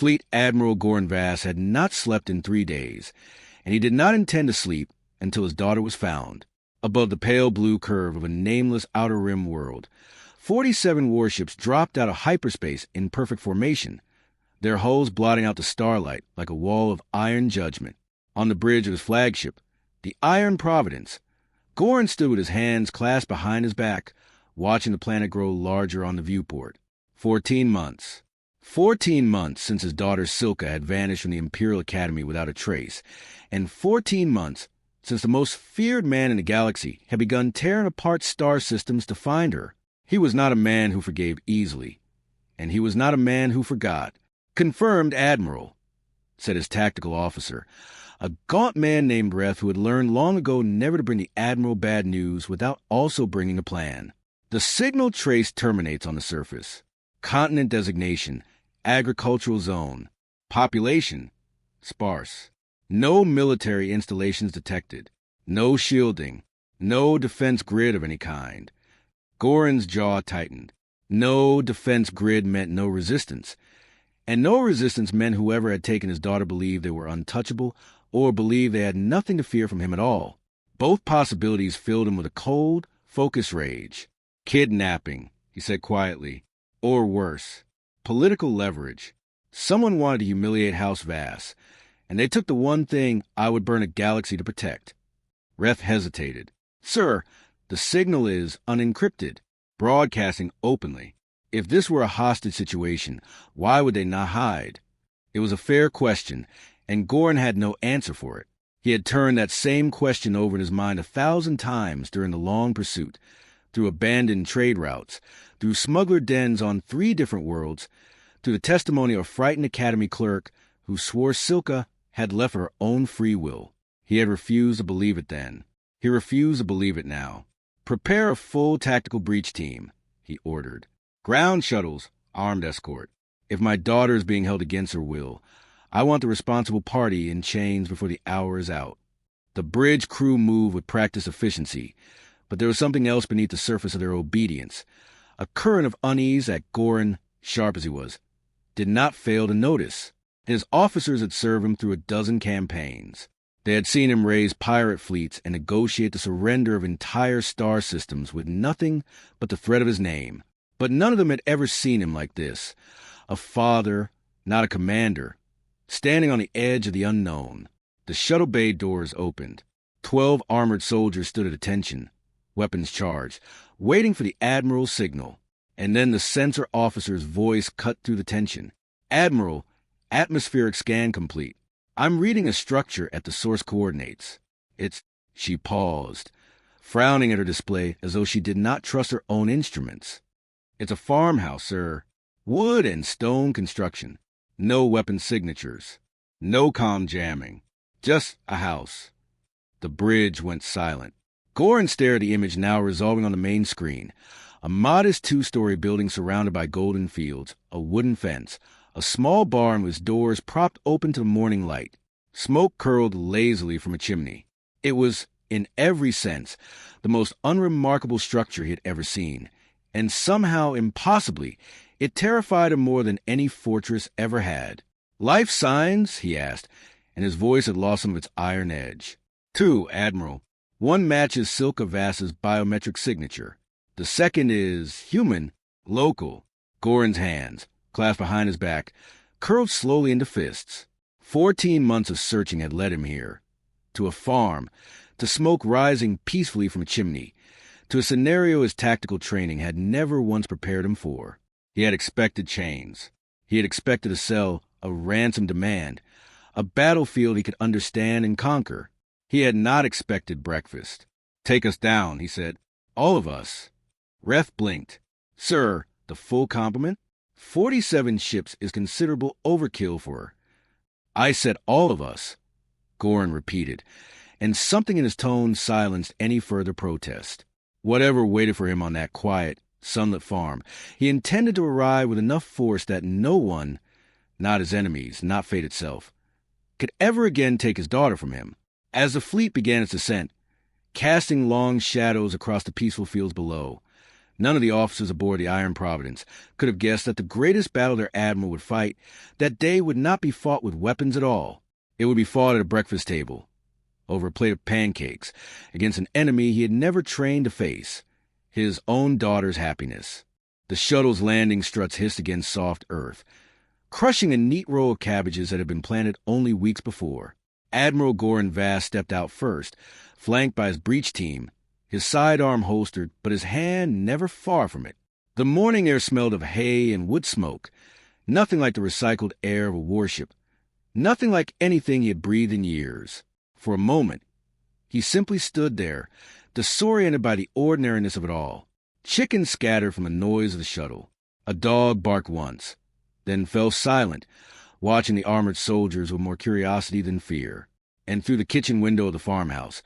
Fleet Admiral Goran Vass had not slept in 3 days, and he did not intend to sleep until his daughter was found. Above the pale blue curve of a nameless outer rim world, 47 warships dropped out of hyperspace in perfect formation, their hulls blotting out the starlight like a wall of iron judgment. On the bridge of his flagship, the Iron Providence, Goran stood with his hands clasped behind his back, watching the planet grow larger on the viewport. 14 months. 14 months since his daughter Silka had vanished from the Imperial Academy without a trace, and 14 months since the most feared man in the galaxy had begun tearing apart star systems to find her. He was not a man who forgave easily, and he was not a man who forgot. "Confirmed, Admiral," said his tactical officer, a gaunt man named Reth who had learned long ago never to bring the Admiral bad news without also bringing a plan. "The signal trace terminates on the surface. Continent designation, agricultural zone. Population, sparse. No military installations detected. No shielding. No defense grid of any kind." Goran's jaw tightened. No defense grid meant no resistance. And no resistance meant whoever had taken his daughter believed they were untouchable or believed they had nothing to fear from him at all. Both possibilities filled him with a cold, focused rage. "Kidnapping," he said quietly. "Or worse. Political leverage. Someone wanted to humiliate House Vass, and they took the one thing I would burn a galaxy to protect." Reth hesitated. "Sir, the signal is unencrypted, broadcasting openly. If this were a hostage situation, why would they not hide?" It was a fair question, and Goran had no answer for it. He had turned that same question over in his mind 1,000 times during the long pursuit, through abandoned trade routes, through smuggler dens on 3 different worlds, through the testimony of a frightened academy clerk who swore Silka had left her own free will. He had refused to believe it then. He refused to believe it now. "Prepare a full tactical breach team," he ordered. "Ground shuttles, armed escort. If my daughter is being held against her will, I want the responsible party in chains before the hour is out." The bridge crew moved with practiced efficiency, but there was something else beneath the surface of their obedience, a current of unease that Goran, sharp as he was, did not fail to notice. His officers had served him through a dozen campaigns. They had seen him raise pirate fleets and negotiate the surrender of entire star systems with nothing but the threat of his name. But none of them had ever seen him like this, a father, not a commander, standing on the edge of the unknown. The shuttle bay doors opened. 12 armored soldiers stood at attention, weapons charged, waiting for the Admiral's signal. And then the sensor officer's voice cut through the tension. "Admiral, atmospheric scan complete. I'm reading a structure at the source coordinates. It's..." She paused, frowning at her display as though she did not trust her own instruments. "It's a farmhouse, sir. Wood and stone construction. No weapon signatures. No comm jamming. Just a house." The bridge went silent. Goran stared at the image now resolving on the main screen. A modest 2-story building surrounded by golden fields, a wooden fence, a small barn with its doors propped open to the morning light. Smoke curled lazily from a chimney. It was, in every sense, the most unremarkable structure he had ever seen, and somehow, impossibly, it terrified him more than any fortress ever had. "Life signs?" he asked, and his voice had lost some of its iron edge. "2, Admiral. One matches Silka Vass's biometric signature. The second is human, local." Goran's hands, clasped behind his back, curled slowly into fists. 14 months of searching had led him here. To a farm, to smoke rising peacefully from a chimney, to a scenario his tactical training had never once prepared him for. He had expected chains. He had expected to sell a ransom demand, a battlefield he could understand and conquer. He had not expected breakfast. "Take us down," he said. "All of us." Reth blinked. "Sir, the full complement? 47 ships is considerable overkill for her." "I said all of us," Goran repeated, and something in his tone silenced any further protest. Whatever waited for him on that quiet, sunlit farm, he intended to arrive with enough force that no one, not his enemies, not fate itself, could ever again take his daughter from him. As the fleet began its descent, casting long shadows across the peaceful fields below, None of the officers aboard the Iron Providence could have guessed that the greatest battle their admiral would fight that day would not be fought with weapons at all. It would be fought at a breakfast table, over a plate of pancakes, against an enemy he had never trained to face, his own daughter's happiness. The shuttle's landing struts hissed against soft earth, crushing a neat row of cabbages that had been planted only weeks before. Admiral Goran Vass stepped out first, flanked by his breach team, his sidearm holstered, but his hand never far from it. The morning air smelled of hay and wood smoke, nothing like the recycled air of a warship, nothing like anything he had breathed in years. For a moment, he simply stood there, disoriented by the ordinariness of it all. Chickens scattered from the noise of the shuttle. A dog barked once, then fell silent, watching the armored soldiers with more curiosity than fear. And through the kitchen window of the farmhouse,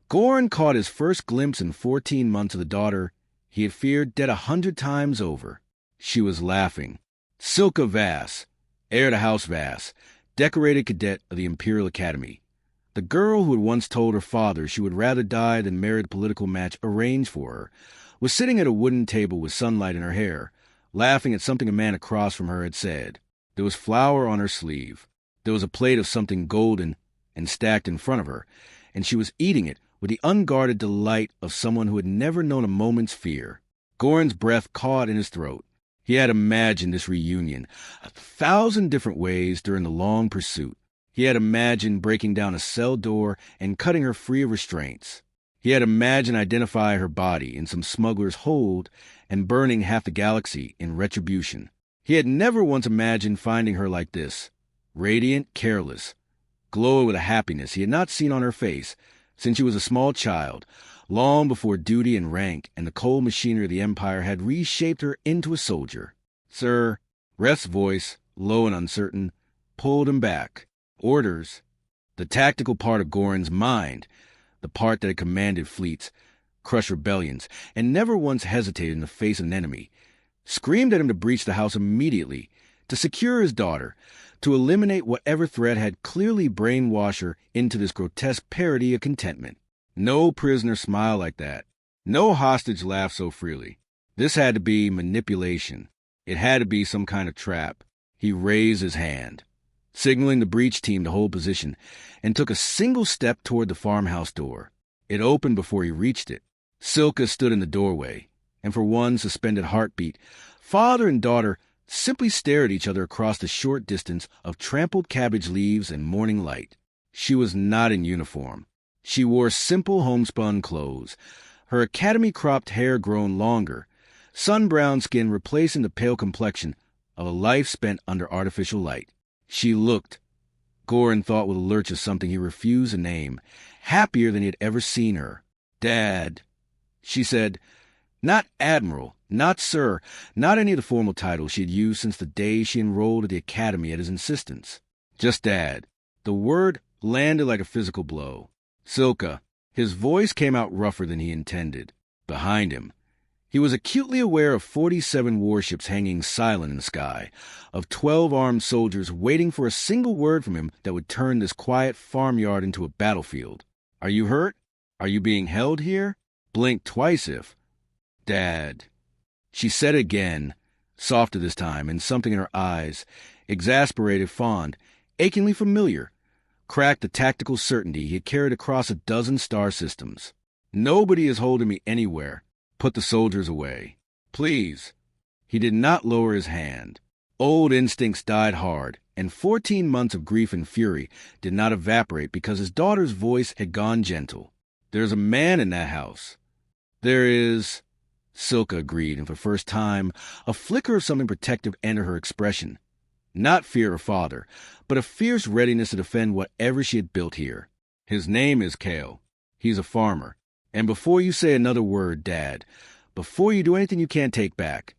Goran caught his first glimpse in 14 months of the daughter he had feared dead 100 times over. She was laughing. Silka Vass, heir to House Vass, decorated cadet of the Imperial Academy. The girl who had once told her father she would rather die than marry the political match arranged for her, was sitting at a wooden table with sunlight in her hair, laughing at something a man across from her had said. There was flour on her sleeve. There was a plate of something golden and stacked in front of her, and she was eating it with the unguarded delight of someone who had never known a moment's fear. Goran's breath caught in his throat. He had imagined this reunion 1,000 different ways during the long pursuit. He had imagined breaking down a cell door and cutting her free of restraints. He had imagined identifying her body in some smuggler's hold and burning half the galaxy in retribution. He had never once imagined finding her like this, radiant, careless, glowing with a happiness he had not seen on her face since she was a small child, long before duty and rank and the cold machinery of the Empire had reshaped her into a soldier. Sir, Ref's voice, low and uncertain, pulled him back. Orders. The tactical part of Goran's mind, the part that had commanded fleets, crushed rebellions, and never once hesitated in the face of an enemy, screamed at him to breach the house immediately, to secure his daughter, to eliminate whatever threat had clearly brainwashed her into this grotesque parody of contentment. No prisoner smiled like that. No hostage laughed so freely. This had to be manipulation. It had to be some kind of trap. He raised his hand, signaling the breach team to hold position, and took a single step toward the farmhouse door. It opened before he reached it. Silka stood in the doorway, and for one suspended heartbeat, father and daughter simply stared at each other across the short distance of trampled cabbage leaves and morning light. She was not in uniform. She wore simple homespun clothes, her academy-cropped hair grown longer, sun-brown skin replacing the pale complexion of a life spent under artificial light. She looked, Goran thought with a lurch of something he refused to name, happier than he had ever seen her. Dad, she said, not Admiral, not Sir, not any of the formal titles she had used since the day she enrolled at the academy at his insistence. Just Dad. The word landed like a physical blow. Silka. His voice came out rougher than he intended. Behind him, he was acutely aware of 47 warships hanging silent in the sky, of 12 armed soldiers waiting for a single word from him that would turn this quiet farmyard into a battlefield. Are you hurt? Are you being held here? Blink twice if... Dad. She said again, softer this time, and something in her eyes, exasperated, fond, achingly familiar, cracked the tactical certainty he had carried across a dozen star systems. Nobody is holding me anywhere. Put the soldiers away. Please. He did not lower his hand. Old instincts died hard, and 14 months of grief and fury did not evaporate because his daughter's voice had gone gentle. There's a man in that house. There is... Silka agreed, and for the first time, a flicker of something protective entered her expression. Not fear of father, but a fierce readiness to defend whatever she had built here. His name is Kale. He's a farmer. And before you say another word, Dad, before you do anything you can't take back,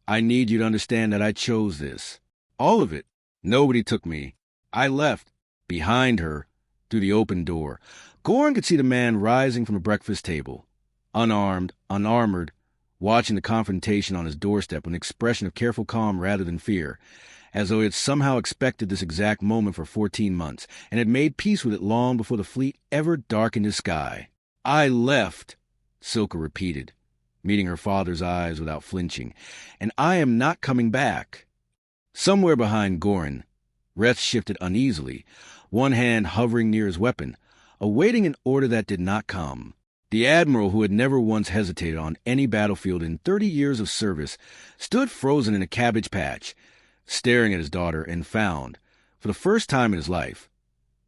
I need you to understand that I chose this. All of it. Nobody took me. I left. Behind her, through the open door, Goran could see the man rising from the breakfast table, unarmed, unarmored, watching the confrontation on his doorstep with an expression of careful calm rather than fear, as though he had somehow expected this exact moment for 14 months, and had made peace with it long before the fleet ever darkened his sky. I left, Silka repeated, meeting her father's eyes without flinching. "And I am not coming back." Somewhere behind Goran, Reth shifted uneasily, one hand hovering near his weapon, awaiting an order that did not come. The admiral, who had never once hesitated on any battlefield in 30 years of service, stood frozen in a cabbage patch, staring at his daughter, and found, for the first time in his life,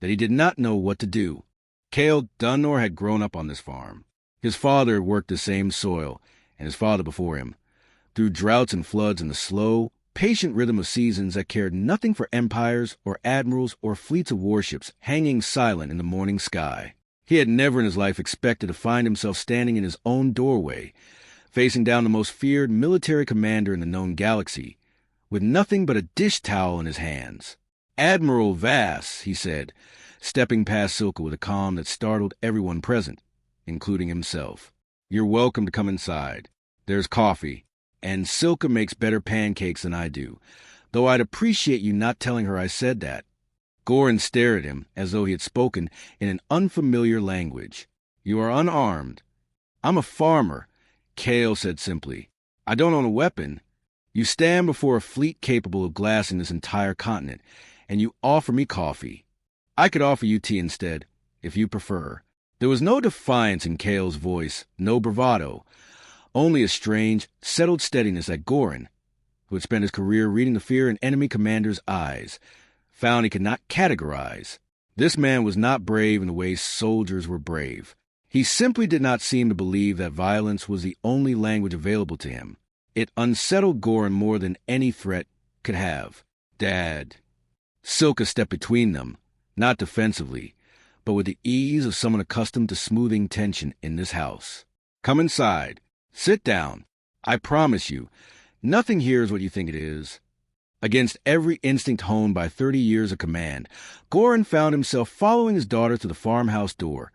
that he did not know what to do. Cale Dunmore had grown up on this farm. His father had worked the same soil, and his father before him, through droughts and floods and the slow, patient rhythm of seasons that cared nothing for empires or admirals or fleets of warships hanging silent in the morning sky. He had never in his life expected to find himself standing in his own doorway, facing down the most feared military commander in the known galaxy, with nothing but a dish towel in his hands. "Admiral Vass," he said, stepping past Silka with a calm that startled everyone present, including himself. "You're welcome to come inside. There's coffee, and Silka makes better pancakes than I do, though I'd appreciate you not telling her I said that." Goran stared at him as though he had spoken in an unfamiliar language. "You are unarmed." "I'm a farmer," Cale said simply. "I don't own a weapon. You stand before a fleet capable of glassing this entire continent, and you offer me coffee. I could offer you tea instead, if you prefer." There was no defiance in Cale's voice, no bravado, only a strange, settled steadiness that Goran, who had spent his career reading the fear in enemy commanders' eyes, found he could not categorize. This man was not brave in the way soldiers were brave. He simply did not seem to believe that violence was the only language available to him. It unsettled Goran more than any threat could have. "Dad." Silka stepped between them, not defensively, but with the ease of someone accustomed to smoothing tension in this house. "Come inside. Sit down. I promise you, nothing here is what you think it is." Against every instinct honed by 30 years of command, Goran found himself following his daughter to the farmhouse door,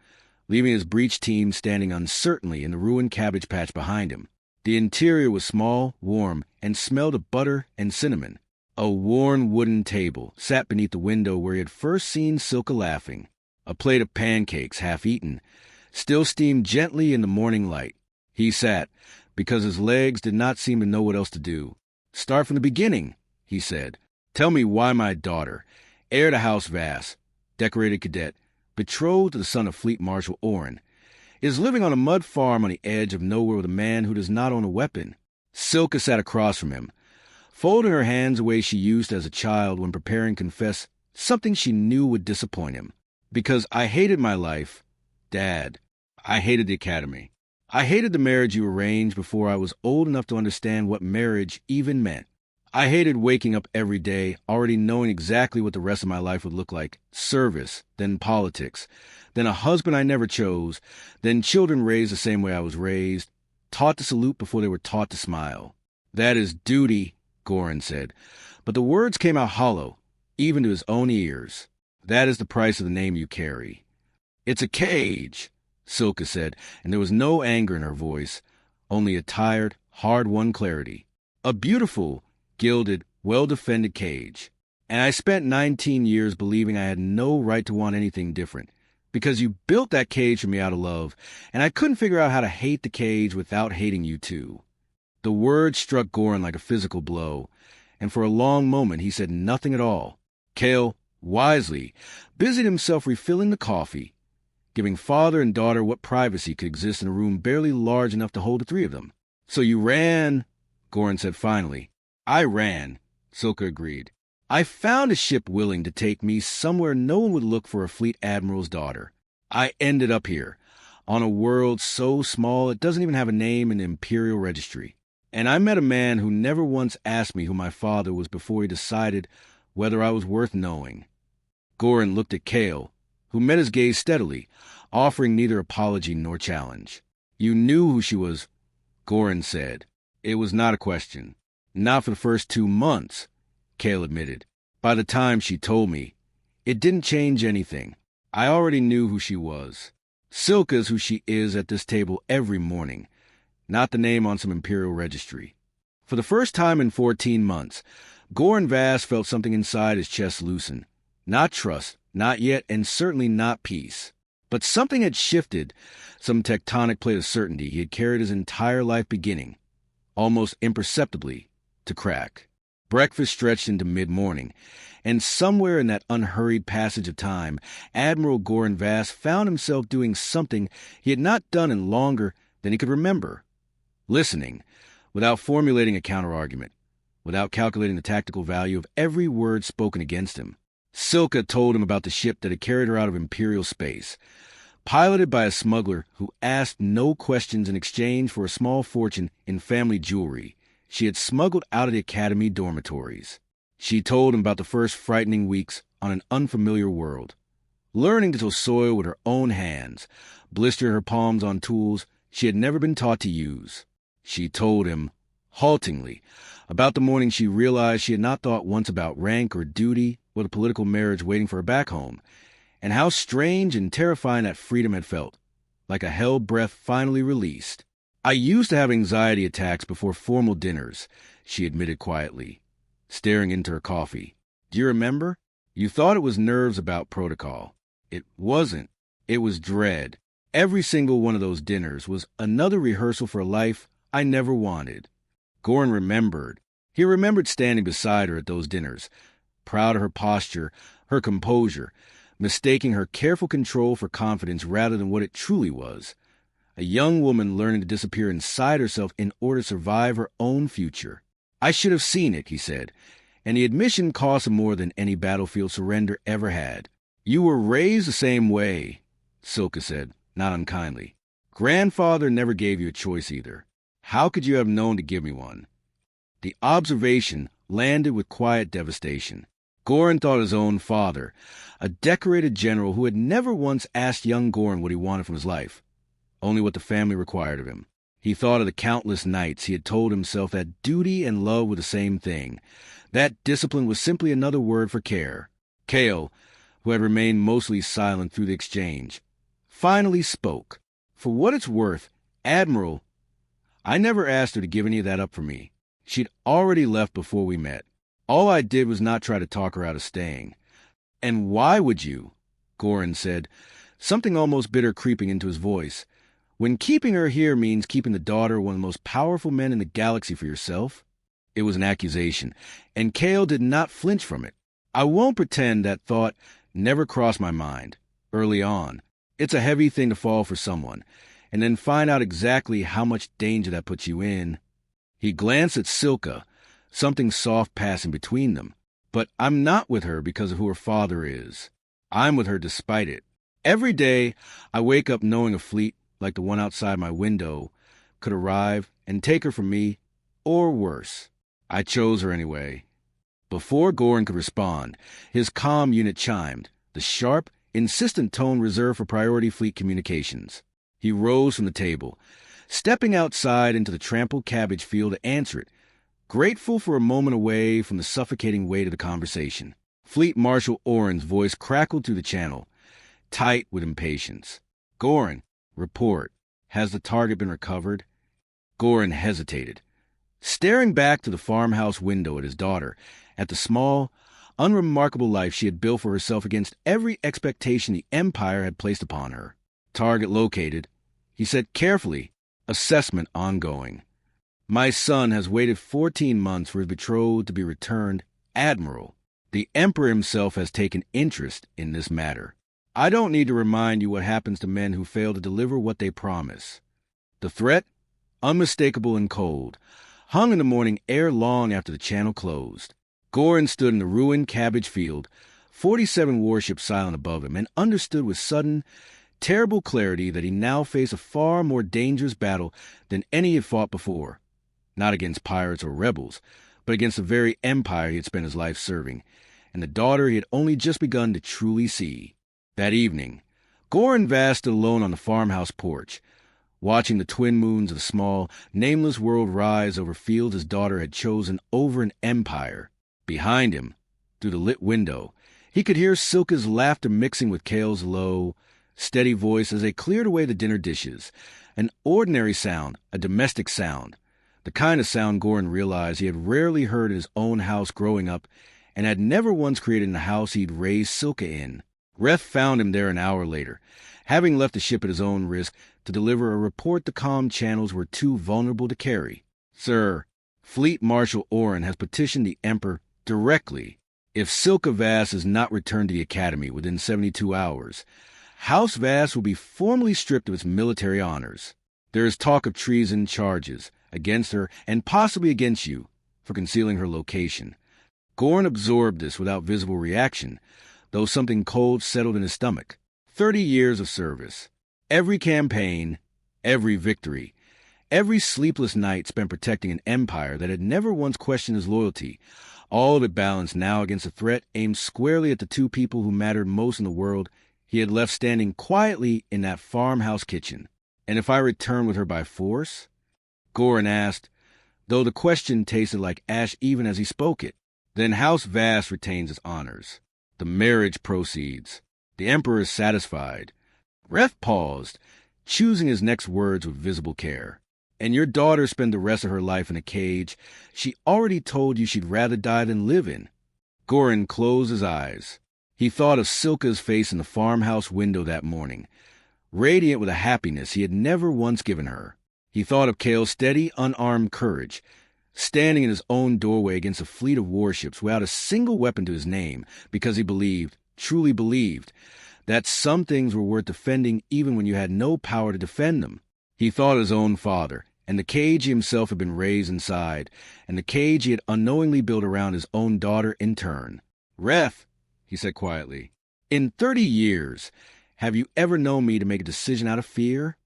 leaving his breech team standing uncertainly in the ruined cabbage patch behind him. The interior was small, warm, and smelled of butter and cinnamon. A worn wooden table sat beneath the window where he had first seen Silka laughing. A plate of pancakes, half eaten, still steamed gently in the morning light. He sat, because his legs did not seem to know what else to do. "Start from the beginning," he said. "Tell me why my daughter, heir to House Vass, decorated cadet, betrothed to the son of Fleet Marshal Orin, is living on a mud farm on the edge of nowhere with a man who does not own a weapon." Silka sat across from him, folding her hands the way she used as a child when preparing to confess something she knew would disappoint him. "Because I hated my life, Dad. I hated the academy. I hated the marriage you arranged before I was old enough to understand what marriage even meant. I hated waking up every day already knowing exactly what the rest of my life would look like. Service, then politics, then a husband I never chose, then children raised the same way I was raised, taught to salute before they were taught to smile." "That is duty," Goran said, but the words came out hollow, even to his own ears. "That is the price of the name you carry." "It's a cage," Silka said, and there was no anger in her voice, only a tired, hard-won clarity. "A beautiful, gilded, well-defended cage. And I spent 19 years believing I had no right to want anything different, because you built that cage for me out of love, and I couldn't figure out how to hate the cage without hating you too." The word struck Goran like a physical blow, and for a long moment he said nothing at all. Cale, wisely, busied himself refilling the coffee, giving father and daughter what privacy could exist in a room barely large enough to hold the three of them. "So you ran," Goran said finally. "I ran," Silka agreed. "I found a ship willing to take me somewhere no one would look for a fleet admiral's daughter. I ended up here, on a world so small it doesn't even have a name in the Imperial Registry. And I met a man who never once asked me who my father was before he decided whether I was worth knowing." Goran looked at Cale, who met his gaze steadily, offering neither apology nor challenge. "You knew who she was," Goran said. "It was not a question." "Not for the first 2 months," Cale admitted. "By the time she told me, it didn't change anything. I already knew who she was. Silka's who she is at this table every morning, not the name on some Imperial registry." For the first time in 14 months, Goran Vass felt something inside his chest loosen. Not trust, not yet, and certainly not peace. But something had shifted, some tectonic plate of certainty he had carried his entire life beginning, almost imperceptibly, to crack. Breakfast stretched into mid-morning, and somewhere in that unhurried passage of time, Admiral Goran Vass found himself doing something he had not done in longer than he could remember. Listening, without formulating a counter-argument, without calculating the tactical value of every word spoken against him. Silka told him about the ship that had carried her out of Imperial space, piloted by a smuggler who asked no questions in exchange for a small fortune in family jewelry she had smuggled out of the Academy dormitories. She told him about the first frightening weeks on an unfamiliar world, learning to till soil with her own hands, blistering her palms on tools she had never been taught to use. She told him, haltingly, about the morning she realized she had not thought once about rank or duty or the political marriage waiting for her back home, and how strange and terrifying that freedom had felt, like a hell breath finally released. "I used to have anxiety attacks before formal dinners," she admitted quietly, staring into her coffee. "Do you remember? You thought it was nerves about protocol. It wasn't. It was dread. Every single one of those dinners was another rehearsal for a life I never wanted." Goran remembered. He remembered standing beside her at those dinners, proud of her posture, her composure, mistaking her careful control for confidence rather than what it truly was. A young woman learning to disappear inside herself in order to survive her own future. "I should have seen it," he said, and the admission cost him more than any battlefield surrender ever had. "You were raised the same way," Silka said, not unkindly. "Grandfather never gave you a choice either. How could you have known to give me one?" The observation landed with quiet devastation. Goran thought his own father, a decorated general who had never once asked young Goran what he wanted from his life, only what the family required of him. He thought of the countless nights he had told himself that duty and love were the same thing, that discipline was simply another word for care. Kale, who had remained mostly silent through the exchange, finally spoke. "For what it's worth, Admiral, I never asked her to give any of that up for me. She'd already left before we met. All I did was not try to talk her out of staying." "And why would you?" Goran said, something almost bitter creeping into his voice. "When keeping her here means keeping the daughter of one of the most powerful men in the galaxy for yourself?" It was an accusation, and Kale did not flinch from it. "I won't pretend that thought never crossed my mind, early on. It's a heavy thing to fall for someone, and then find out exactly how much danger that puts you in." He glanced at Silka, something soft passing between them. "But I'm not with her because of who her father is. I'm with her despite it. Every day, I wake up knowing a fleet, like the one outside my window, could arrive and take her from me, or worse. I chose her anyway." Before Goran could respond, his comm unit chimed, the sharp, insistent tone reserved for priority fleet communications. He rose from the table, stepping outside into the trampled cabbage field to answer it, grateful for a moment away from the suffocating weight of the conversation. Fleet Marshal Oren's voice crackled through the channel, tight with impatience. "Goran, report. Has the target been recovered?" Goran hesitated, staring back to the farmhouse window at his daughter, at the small, unremarkable life she had built for herself against every expectation the Empire had placed upon her. "Target located," he said carefully, assessment ongoing. "My son has waited 14 months for his betrothed to be returned, Admiral. The Emperor himself has taken interest in this matter. I don't need to remind you what happens to men who fail to deliver what they promise." The threat, unmistakable and cold, hung in the morning air long after the channel closed. Goran stood in the ruined cabbage field, 47 warships silent above him, and understood with sudden, terrible clarity that he now faced a far more dangerous battle than any he had fought before. Not against pirates or rebels, but against the very empire he had spent his life serving, and the daughter he had only just begun to truly see. That evening, Goran Vass stood alone on the farmhouse porch, watching the twin moons of the small, nameless world rise over fields his daughter had chosen over an empire. Behind him, through the lit window, he could hear Silka's laughter mixing with Kale's low, steady voice as they cleared away the dinner dishes. An ordinary sound, a domestic sound, the kind of sound Goran realized he had rarely heard in his own house growing up and had never once created in the house he'd raised Silka in. Reth found him there an hour later, having left the ship at his own risk to deliver a report the comm channels were too vulnerable to carry. Sir, Fleet Marshal Oren has petitioned the Emperor directly. If Silka Vass is not returned to the Academy within 72 hours, House Vass will be formally stripped of its military honors. There is talk of treason charges against her and possibly against you for concealing her location. Goran absorbed this without visible reaction, though something cold settled in his stomach. 30 years of service. Every campaign, every victory, every sleepless night spent protecting an empire that had never once questioned his loyalty, all of it balanced now against a threat aimed squarely at the two people who mattered most in the world he had left standing quietly in that farmhouse kitchen. And if I return with her by force? Goran asked, though the question tasted like ash even as he spoke it. Then House Vass retains its honors. The marriage proceeds. The Emperor is satisfied. Reth paused, choosing his next words with visible care. And your daughter spend the rest of her life in a cage she already told you she'd rather die than live in. Goran closed his eyes. He thought of Silka's face in the farmhouse window that morning, radiant with a happiness he had never once given her. He thought of Kale's steady, unarmed courage, standing in his own doorway against a fleet of warships without a single weapon to his name, because he believed, truly believed, that some things were worth defending even when you had no power to defend them. He thought of his own father, and the cage he himself had been raised inside, and the cage he had unknowingly built around his own daughter in turn. Reth, he said quietly, in 30 years, have you ever known me to make a decision out of fear?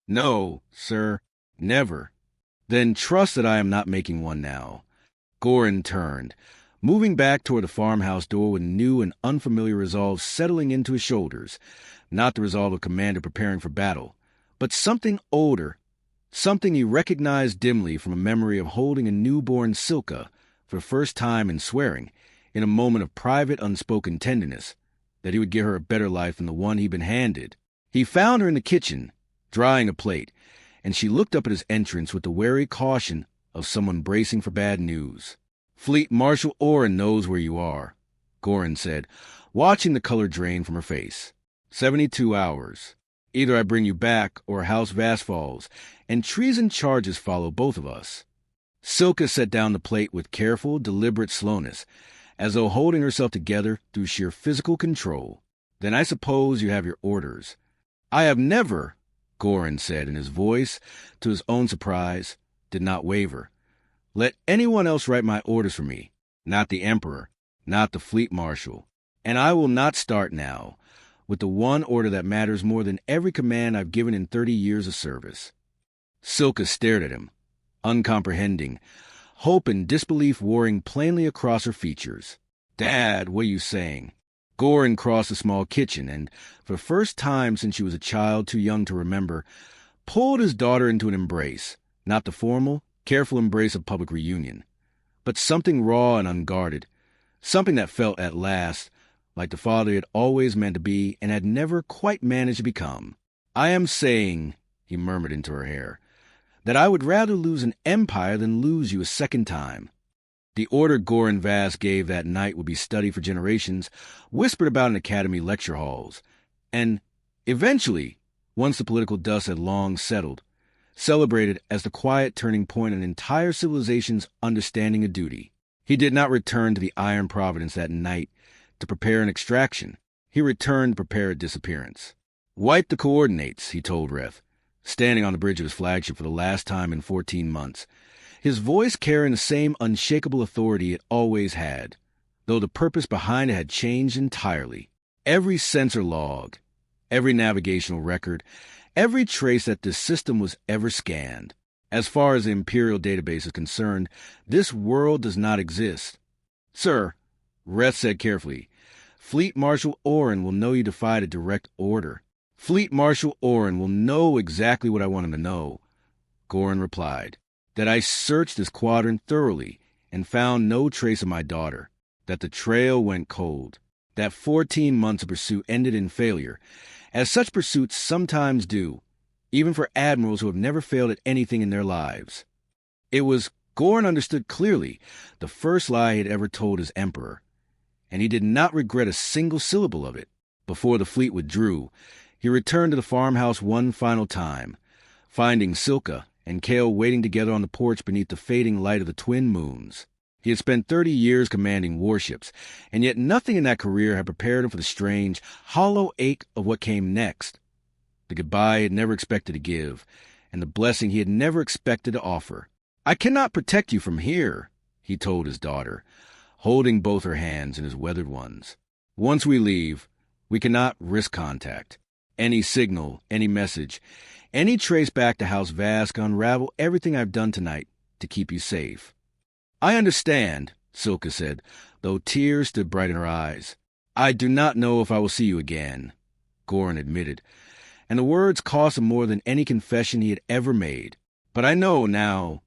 No, sir, never. Then trust that I am not making one now. Goran turned, moving back toward the farmhouse door with new and unfamiliar resolve settling into his shoulders, not the resolve of a commander preparing for battle, but something older, something he recognized dimly from a memory of holding a newborn Silka for the first time and swearing, in a moment of private unspoken tenderness, that he would give her a better life than the one he'd been handed. He found her in the kitchen, drying a plate, and she looked up at his entrance with the wary caution of someone bracing for bad news. Fleet Marshal Oren knows where you are, Goran said, watching the color drain from her face. 72 hours. Either I bring you back or House Vass falls, and treason charges follow both of us. Silka set down the plate with careful, deliberate slowness, as though holding herself together through sheer physical control. Then I suppose you have your orders. I have never, Goran said, and his voice, to his own surprise, did not waver. Let anyone else write my orders for me, not the Emperor, not the Fleet Marshal. And I will not start now, with the one order that matters more than every command I've given in 30 years of service. Silka stared at him, uncomprehending, hope and disbelief warring plainly across her features. Dad, what are you saying? Goran crossed the small kitchen and, for the first time since she was a child too young to remember, pulled his daughter into an embrace, not the formal, careful embrace of public reunion, but something raw and unguarded, something that felt at last like the father he had always meant to be and had never quite managed to become. I am saying, he murmured into her hair, that I would rather lose an empire than lose you a second time. The order Goran Vass gave that night would be studied for generations, whispered about in academy lecture halls, and, eventually, once the political dust had long settled, celebrated as the quiet turning point in an entire civilization's understanding of duty. He did not return to the Iron Providence that night to prepare an extraction. He returned to prepare a disappearance. Wipe the coordinates, he told Reth, standing on the bridge of his flagship for the last time in 14 months, his voice carrying the same unshakable authority it always had, though the purpose behind it had changed entirely. Every sensor log, every navigational record, every trace that this system was ever scanned. As far as the Imperial database is concerned, this world does not exist. Sir, Reth said carefully, Fleet Marshal Oren will know you defied a direct order. Fleet Marshal Oren will know exactly what I want him to know, Goran replied. That I searched this quadrant thoroughly and found no trace of my daughter. That the trail went cold. That 14 months of pursuit ended in failure, as such pursuits sometimes do, even for admirals who have never failed at anything in their lives. It was, Goran understood clearly, the first lie he had ever told his emperor, and he did not regret a single syllable of it. Before the fleet withdrew, he returned to the farmhouse one final time, finding Silka and Kale waiting together on the porch beneath the fading light of the twin moons. He had spent 30 years commanding warships, and yet nothing in that career had prepared him for the strange, hollow ache of what came next. The goodbye he had never expected to give, and the blessing he had never expected to offer. "I cannot protect you from here," he told his daughter, holding both her hands in his weathered ones. "Once we leave, we cannot risk contact. Any signal, any message, any trace back to House Vass can unravel everything I've done tonight to keep you safe." "I understand," Silka said, though tears stood bright in her eyes. "I do not know if I will see you again," Goran admitted, and the words cost him more than any confession he had ever made. "But I know now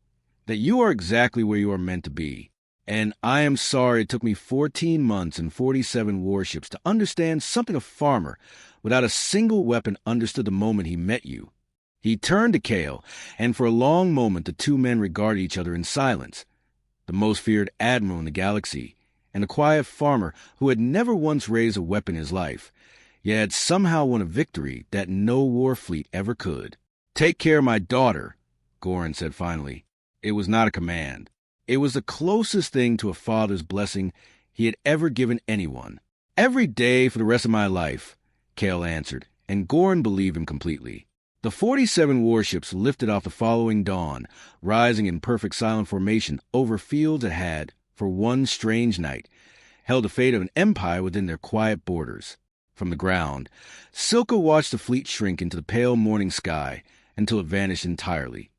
that you are exactly where you are meant to be, and I am sorry it took me 14 months and 47 warships to understand something a farmer without a single weapon understood the moment he met you." He turned to Kale, and for a long moment the two men regarded each other in silence. The most feared admiral in the galaxy, and the quiet farmer who had never once raised a weapon in his life, yet had somehow won a victory that no war fleet ever could. "Take care of my daughter," Goran said finally. It was not a command. It was the closest thing to a father's blessing he had ever given anyone. "Every day for the rest of my life," Kale answered, and Goran believed him completely. The 47 warships lifted off the following dawn, rising in perfect silent formation over fields that had, for one strange night, held the fate of an empire within their quiet borders. From the ground, Silka watched the fleet shrink into the pale morning sky until it vanished entirely.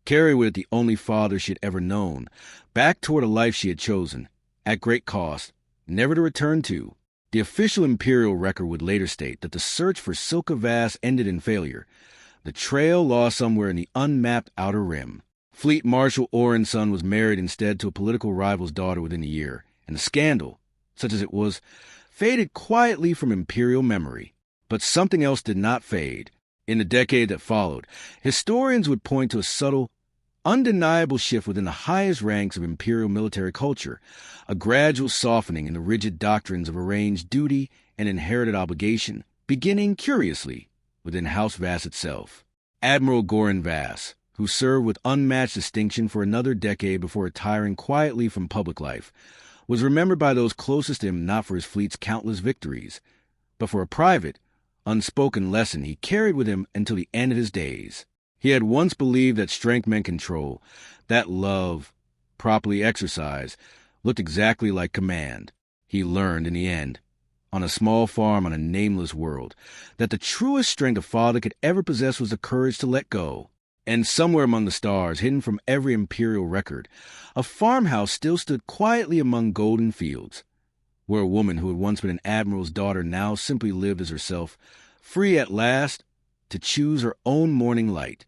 Carry with it the only father she had ever known, back toward a life she had chosen, at great cost, never to return to. The official Imperial record would later state that the search for Silka Vass ended in failure, the trail lost somewhere in the unmapped Outer Rim. Fleet Marshal Oren's son was married instead to a political rival's daughter within a year, and the scandal, such as it was, faded quietly from Imperial memory. But something else did not fade. In the decade that followed, historians would point to a subtle, undeniable shift within the highest ranks of Imperial military culture, a gradual softening in the rigid doctrines of arranged duty and inherited obligation, beginning, curiously, within House Vass itself. Admiral Goran Vass, who served with unmatched distinction for another decade before retiring quietly from public life, was remembered by those closest to him not for his fleet's countless victories, but for a private, unspoken lesson he carried with him until the end of his days. He had once believed that strength meant control, that love, properly exercised, looked exactly like command. He learned, in the end, on a small farm on a nameless world, that the truest strength a father could ever possess was the courage to let go. And somewhere among the stars, hidden from every Imperial record, a farmhouse still stood quietly among golden fields, where a woman who had once been an admiral's daughter now simply lived as herself, free at last to choose her own morning light.